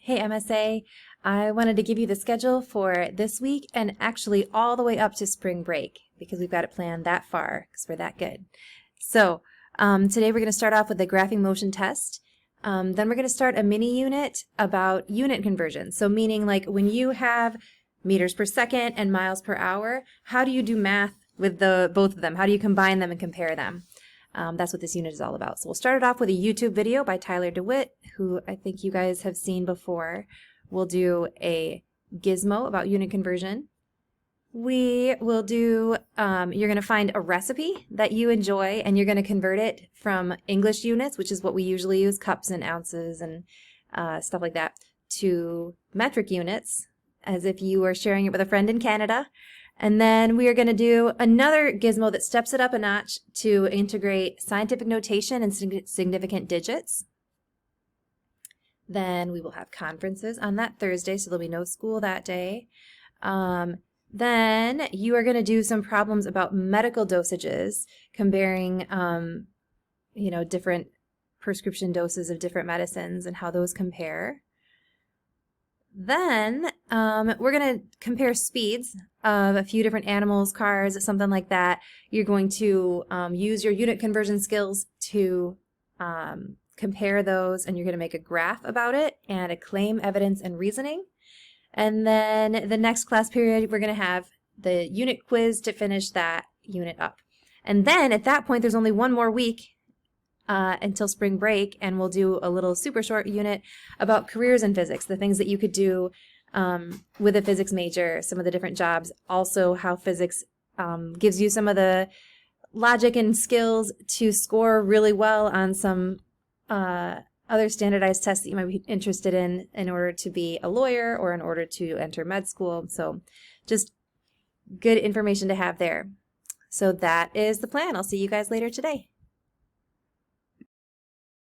Hey MSA, I wanted to give you the schedule for this week and actually all the way up to spring break because we've got it planned that far because we're that good. So today we're going to start off with the graphing motion test. Then we're going to start a mini unit about unit conversion. So meaning like when you have meters per second and miles per hour, how do you do math with both of them? How do you combine them and compare them? That's what this unit is all about. So we'll start it off with a YouTube video by Tyler DeWitt, who I think you guys have seen before. We'll do a gizmo about unit conversion. We will do, you're going to find a recipe that you enjoy and you're going to convert it from English units, which is what we usually use, cups and ounces and stuff like that, to metric units, as if you were sharing it with a friend in Canada. And then we are going to do another gizmo that steps it up a notch to integrate scientific notation and significant digits. Then we will have conferences on that Thursday, so there'll be no school that day. Then you are going to do some problems about medical dosages, comparing, different prescription doses of different medicines and how those compare. Then we're going to compare speeds of a few different animals, cars, something like that. You're going to use your unit conversion skills to compare those, and you're going to make a graph about it and a claim, evidence, and reasoning. And then the next class period, we're going to have the unit quiz to finish that unit up. And then at that point, there's only one more week until spring break, and we'll do a little super short unit about careers in physics, the things that you could do with a physics major, some of the different jobs, also how physics gives you some of the logic and skills to score really well on some other standardized tests that you might be interested in order to be a lawyer or in order to enter med school. So just good information to have there. So that is the plan. I'll see you guys later today.